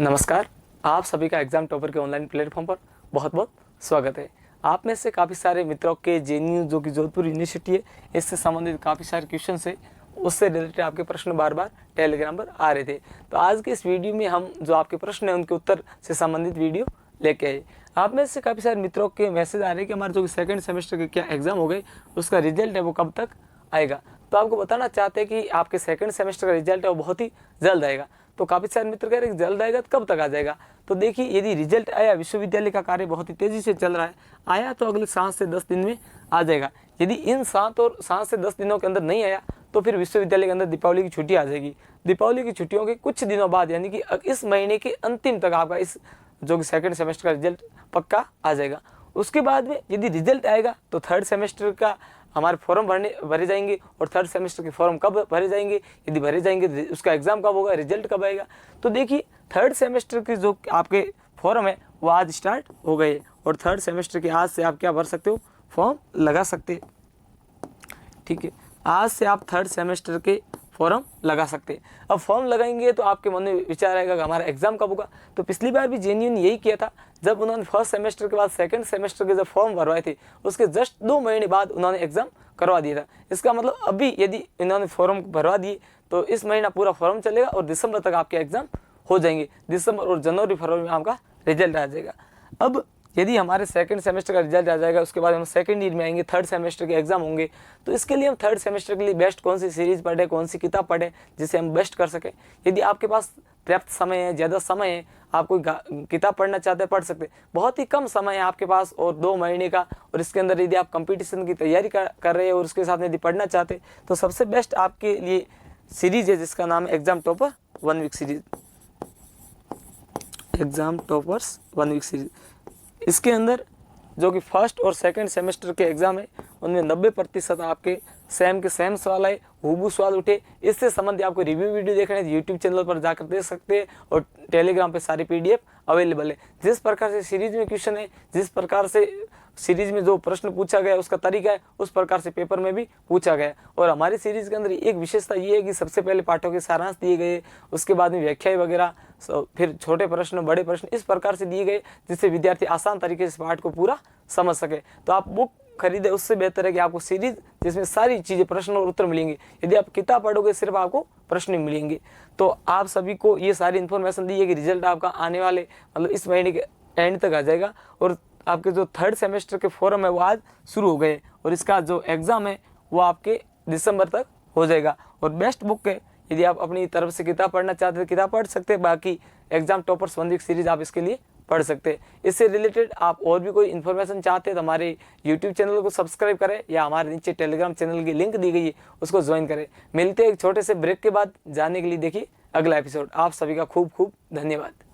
नमस्कार। आप सभी का एग्ज़ाम टॉपर के ऑनलाइन प्लेटफॉर्म पर बहुत बहुत स्वागत है। आप में से काफ़ी सारे मित्रों के जेएनयू जो कि जोधपुर यूनिवर्सिटी है, इससे संबंधित काफ़ी सारे क्वेश्चन है, उससे रिलेटेड आपके प्रश्न बार बार टेलीग्राम पर आ रहे थे। तो आज के इस वीडियो में हम जो आपके प्रश्न हैं उनके उत्तर से संबंधित वीडियो लेके आए। आप में से काफ़ी सारे मित्रों के मैसेज आ रहे हैं कि हमारे जो सेकंड सेमेस्टर के क्या एग्ज़ाम हो गए, उसका रिजल्ट है वो कब तक आएगा। तो आपको बताना चाहते हैं कि आपके सेकंड सेमेस्टर का रिजल्ट है वो बहुत ही जल्द आएगा। तो काफ़ी सारे मित्र कह रहे हैं कि जल्द आएगा तो कब तक आ जाएगा। तो देखिए, यदि रिजल्ट आया, विश्वविद्यालय का कार्य बहुत ही तेज़ी से चल रहा है, आया तो अगले 7 से 10 दिन में आ जाएगा। यदि इन 7 से 10 दिनों के अंदर नहीं आया तो फिर विश्वविद्यालय के अंदर दीपावली की छुट्टी आ जाएगी। दीपावली की छुट्टियों के कुछ दिनों बाद यानी कि इस महीने के अंतिम तक आपका इस जो कि सेकंड सेमेस्टर का रिजल्ट पक्का आ जाएगा। उसके बाद में यदि रिजल्ट आएगा तो थर्ड सेमेस्टर का हमारे फॉर्म भरे जाएंगे। और थर्ड सेमेस्टर के फॉर्म कब भरे जाएंगे, यदि भरे जाएंगे उसका एग्ज़ाम कब होगा, रिजल्ट कब आएगा। तो देखिए, थर्ड सेमेस्टर के जो आपके फॉर्म है वो आज स्टार्ट हो गए और थर्ड सेमेस्टर के आज से आप क्या भर सकते हो, फॉर्म लगा सकते हैं। ठीक है, आज से आप थर्ड सेमेस्टर के फॉर्म लगा सकते हैं। अब फॉर्म लगाएंगे तो आपके मन में विचार आएगा कि हमारा एग्जाम कब होगा। तो पिछली बार भी जेएनयू ने यही किया था, जब उन्होंने फर्स्ट सेमेस्टर के बाद सेकंड सेमेस्टर के जब फॉर्म भरवाए थे, उसके जस्ट 2 महीने बाद उन्होंने एग्जाम करवा दिया था। इसका मतलब अभी यदि इन्होंने फॉर्म भरवा दिए तो इस महीना पूरा फॉर्म चलेगा और दिसंबर तक आपके एग्जाम हो जाएंगे। दिसंबर और जनवरी फरवरी में आपका रिजल्ट आ जाएगा। अब यदि हमारे सेकंड सेमेस्टर का रिजल्ट आ जाएगा, उसके बाद हम सेकंड ईयर में आएंगे, थर्ड सेमेस्टर के एग्जाम होंगे, तो इसके लिए हम थर्ड सेमेस्टर के लिए बेस्ट कौन सी सीरीज़ पढ़े, कौन सी किताब पढ़े जिससे हम बेस्ट कर सकें। यदि आपके पास पर्याप्त समय है, ज़्यादा समय है, आप कोई किताब पढ़ना चाहते हैं, पढ़ सकते हैं। बहुत ही कम समय है आपके पास और 2 महीने का, और इसके अंदर यदि आप कंपटीशन की तैयारी कर रहे हैं और उसके साथ यदि पढ़ना चाहते हैं तो सबसे बेस्ट आपके लिए सीरीज़ है जिसका नाम है exam topper 1 week series. Exam toppers 1 week series, इसके अंदर जो कि फर्स्ट और सेकंड सेमेस्टर के एग्जाम है उनमें 90% आपके सेम के सेम सवाल आए, हूबहू सवाल उठे। इससे संबंधित आपको रिव्यू वीडियो देखना है, यूट्यूब चैनल पर जाकर देख सकते हैं और टेलीग्राम पे सारी पीडीएफ अवेलेबल है। जिस प्रकार से सीरीज में क्वेश्चन है, जिस प्रकार से सीरीज में जो प्रश्न पूछा गया उसका तरीका है, उस प्रकार से पेपर में भी पूछा गया। और हमारी सीरीज के अंदर एक विशेषता ये है कि सबसे पहले पाठों के सारांश दिए गए, उसके बाद में व्याख्याएं वगैरह, फिर छोटे प्रश्न, बड़े प्रश्न, इस प्रकार से दिए गए जिससे विद्यार्थी आसान तरीके से पाठ को पूरा समझ सके। तो आप बुक खरीदे उससे बेहतर है कि आपको सीरीज जिसमें सारी चीज़ें, प्रश्न और उत्तर मिलेंगे। यदि आप किताब पढ़ोगे सिर्फ आपको प्रश्न मिलेंगे। तो आप सभी को ये सारी इन्फॉर्मेशन दी है कि रिजल्ट आपका आने वाले मतलब इस महीने के एंड तक आ जाएगा और आपके जो थर्ड सेमेस्टर के फॉर्म है वो आज शुरू हो गए और इसका जो एग्ज़ाम है वो आपके दिसंबर तक हो जाएगा। और बेस्ट बुक है, यदि आप अपनी तरफ से किताब पढ़ना चाहते हैं किताब पढ़ सकते हैं, बाकी एग्जाम टॉपर्स 1 वीक सीरीज आप इसके लिए पढ़ सकते हैं। इससे रिलेटेड आप और भी कोई इन्फॉर्मेशन चाहते हैं तो हमारे यूट्यूब चैनल को सब्सक्राइब करें या हमारे नीचे टेलीग्राम चैनल की लिंक दी गई है उसको ज्वाइन करें। मिलते हैं एक छोटे से ब्रेक के बाद। जाने के लिए देखिए अगला एपिसोड। आप सभी का खूब खूब धन्यवाद।